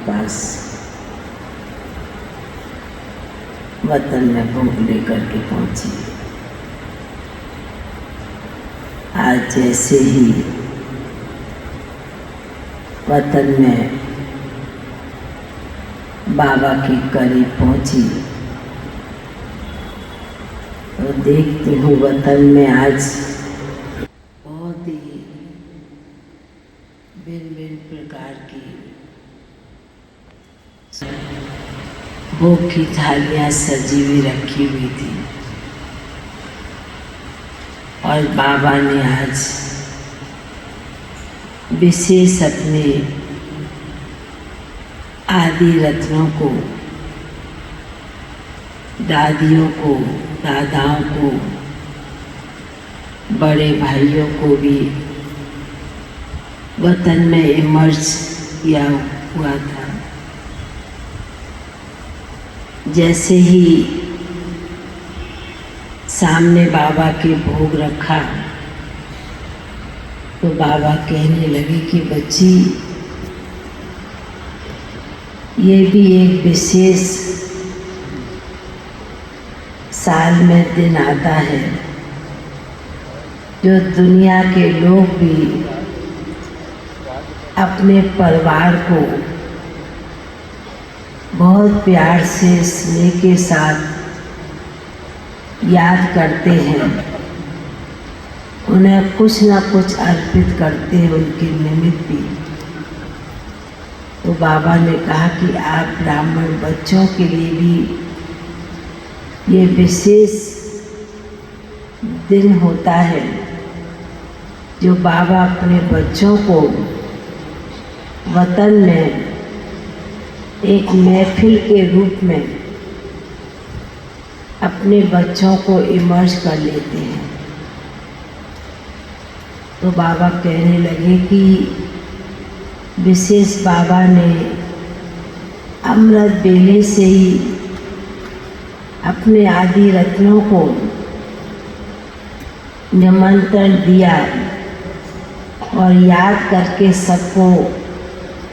पास वतन में भोग लेकर के पहुंची। आज जैसे ही वतन में बाबा के करीब पहुंची तो देखती हूँ वतन में आज बहुत ही भिन्न भिन्न प्रकार की भोग की थालियाँ सजी हुई रखी हुई थी और बाबा ने आज विशेष अपने आदि रत्नों को, दादियों को, दादाओं को, बड़े भाइयों को भी वतन में इमर्ज किया हुआ था। जैसे ही सामने बाबा के भोग रखा तो बाबा कहने लगे कि बच्ची, ये भी एक विशेष साल में दिन आता है जो दुनिया के लोग भी अपने परिवार को बहुत प्यार से स्नेह के साथ याद करते हैं, उन्हें कुछ ना कुछ अर्पित करते हैं उनके निमित्त भी। तो बाबा ने कहा कि आप ब्राह्मण बच्चों के लिए भी ये विशेष दिन होता है जो बाबा अपने बच्चों को वतन में एक महफिल के रूप में अपने बच्चों को इमर्ज कर लेते हैं। तो बाबा कहने लगे कि विशेष बाबा ने अमृत बेले से ही अपने आदि रत्नों को निमंत्रण दिया और याद करके सबको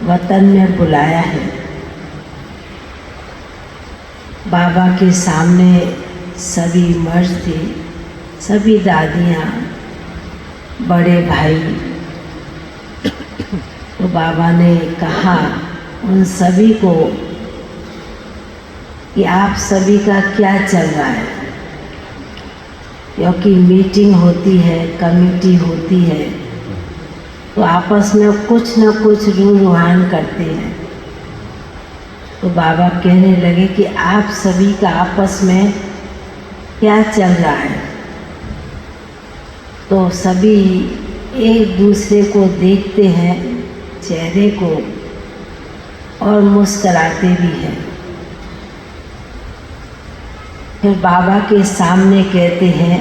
वतन में बुलाया है। बाबा के सामने सभी मर्द थे, सभी दादियाँ, बड़े भाई। तो बाबा ने कहा उन सभी को कि आप सभी का क्या चल रहा है, क्योंकि मीटिंग होती है, कमेटी होती है तो आपस में कुछ न कुछ रूहान करते हैं। तो बाबा कहने लगे कि आप सभी का आपस में क्या चल रहा है। तो सभी एक दूसरे को देखते हैं, चेहरे को, और मुस्कुराते भी हैं। फिर बाबा के सामने कहते हैं,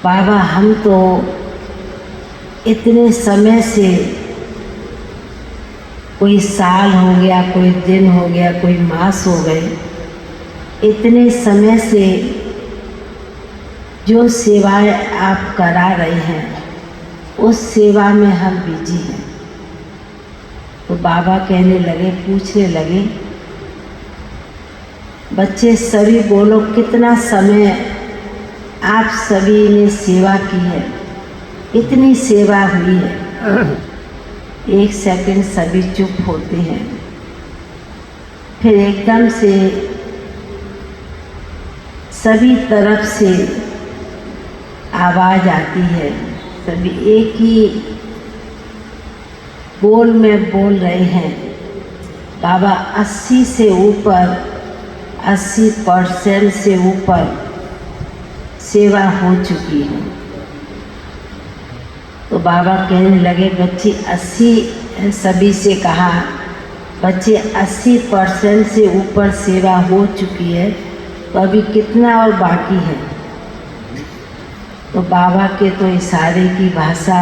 बाबा हम तो इतने समय से, कोई साल हो गया, कोई दिन हो गया, कोई मास हो गए, इतने समय से जो सेवाएं आप करा रहे हैं उस सेवा में हम बिजी हैं। तो बाबा कहने लगे, पूछने लगे, बच्चे सभी बोलो कितना समय आप सभी ने सेवा की है, इतनी सेवा हुई है। एक सेकंड सभी चुप होते हैं, फिर एकदम से सभी तरफ से आवाज़ आती है, सभी एक ही बोल में बोल रहे हैं, बाबा 80 से ऊपर, 80% से ऊपर सेवा हो चुकी है। तो बाबा कहने लगे, बच्चे 80, सभी से कहा, बच्चे 80% से ऊपर सेवा हो चुकी है, तो अभी कितना और बाकी है। तो बाबा के तो इशारे की भाषा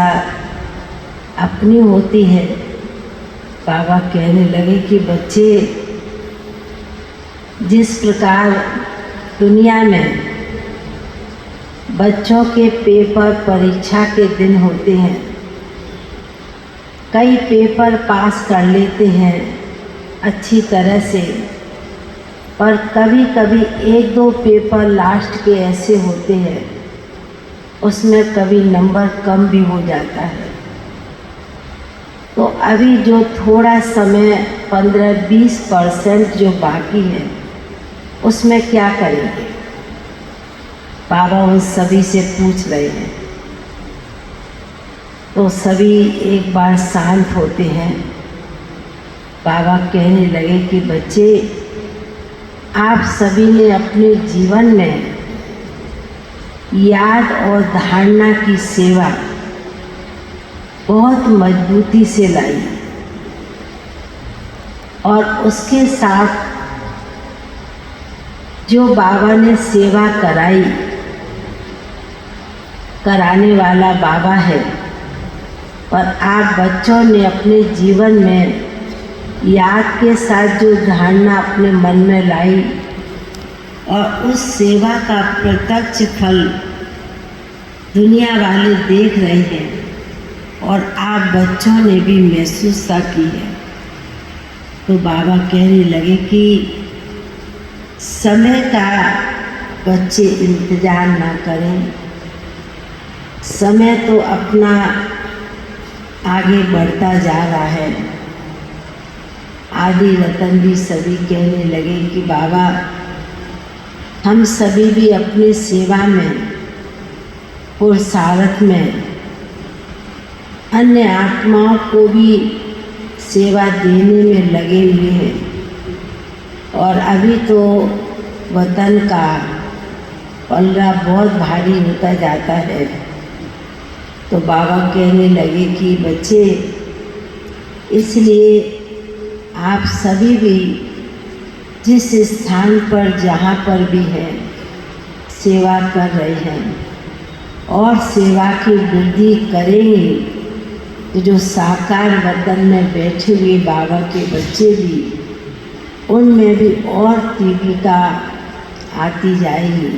अपनी होती है। बाबा कहने लगे कि बच्चे, जिस प्रकार दुनिया में बच्चों के पेपर परीक्षा के दिन होते हैं, कई पेपर पास कर लेते हैं अच्छी तरह से, पर कभी कभी एक दो पेपर लास्ट के ऐसे होते हैं उसमें कभी नंबर कम भी हो जाता है। तो अभी जो थोड़ा समय 15-20% जो बाकी है उसमें क्या करेंगे? बाबा उन सभी से पूछ रहे हैं। तो सभी एक बार शांत होते हैं। बाबा कहने लगे कि बच्चे, आप सभी ने अपने जीवन में याद और धारणा की सेवा बहुत मजबूती से लाई, और उसके साथ जो बाबा ने सेवा कराई, कराने वाला बाबा है, और आप बच्चों ने अपने जीवन में याद के साथ जो धारणा अपने मन में लाई और उस सेवा का प्रत्यक्ष फल दुनिया वाले देख रहे हैं और आप बच्चों ने भी महसूस की है। तो बाबा कहने लगे कि समय का बच्चे इंतजार ना करें, समय तो अपना आगे बढ़ता जा रहा है। आदि रतन भी सभी कहने लगे कि बाबा, हम सभी भी अपनी सेवा में पुरुषार्थ में अन्य आत्माओं को भी सेवा देने में लगे हुए हैं, और अभी तो वतन का पलड़ा बहुत भारी होता जाता है। तो बाबा कहने लगे कि बच्चे, इसलिए आप सभी भी जिस स्थान पर जहाँ पर भी हैं सेवा कर रहे हैं और सेवा की वृद्धि करेंगे, तो जो साकार वतन में बैठे हुए बाबा के बच्चे भी, उनमें भी और तीव्रता आती जाएगी।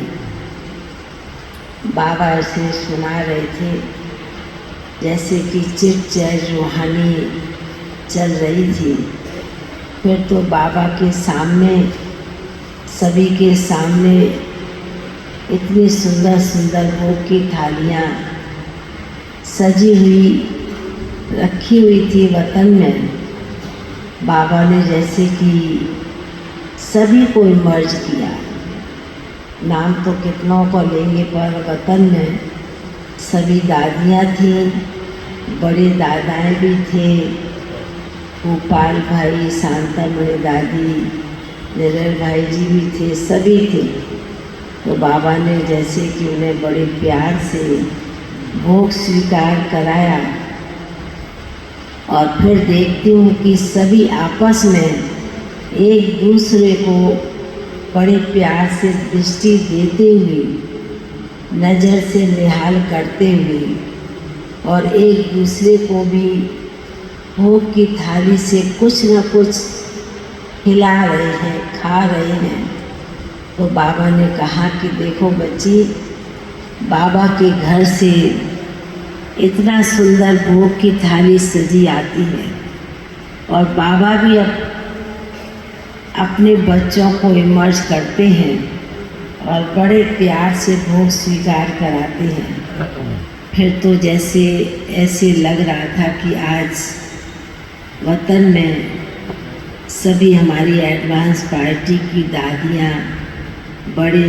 बाबा ऐसे सुना रहे थे जैसे कि चिरचैर रूहानी चल रही थी। फिर तो बाबा के सामने, सभी के सामने इतनी सुंदर सुंदर भोग की थालियाँ सजी हुई रखी हुई थी वतन में। बाबा ने जैसे कि सभी को इमर्ज किया। नाम तो कितनों को लेंगे, पर वतन में सभी दादियाँ थीं, बड़े दादाएँ भी थे, गोपाल भाई, शांतामणि दादी, निरल भाई जी भी थे, सभी थे। तो बाबा ने जैसे कि उन्हें बड़े प्यार से भोग स्वीकार कराया, और फिर देखती हूँ कि सभी आपस में एक दूसरे को बड़े प्यार से दृष्टि देते हुए, नज़र से निहाल करते हुए, और एक दूसरे को भी भोग की थाली से कुछ न कुछ खिला रहे हैं, खा रहे हैं। तो बाबा ने कहा कि देखो बच्ची, बाबा के घर से इतना सुंदर भोग की थाली सजी आती है, और बाबा भी अपने बच्चों को इमर्ज करते हैं और बड़े प्यार से भोग स्वीकार कराते हैं। फिर तो जैसे ऐसे लग रहा था कि आज वतन में सभी हमारी एडवांस पार्टी की दादियाँ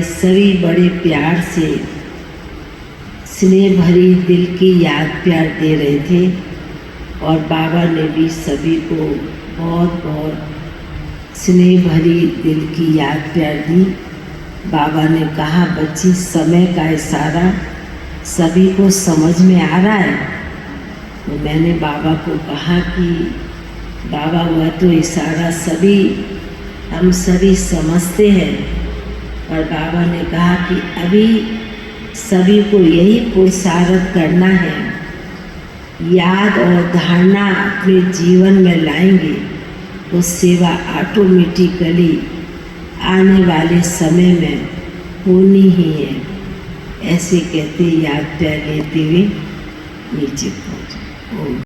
सभी बड़े प्यार से स्नेह भरी दिल की याद प्यार दे रहे थे, और बाबा ने भी सभी को बहुत बहुत स्नेह भरी दिल की याद प्यार दी। बाबा ने कहा, बच्ची, समय का इशारा सभी को समझ में आ रहा है। तो मैंने बाबा को कहा कि बाबा, वह तो इशारा हम सभी समझते हैं, और बाबा ने कहा कि अभी सभी को यही पुरुषार्थ करना है, याद और धारणा अपने जीवन में लाएंगे तो सेवा ऑटोमेटिकली आने वाले समय में होनी ही है। ऐसे कहते याद प्यार लेते हुए नीचे पहुँचे।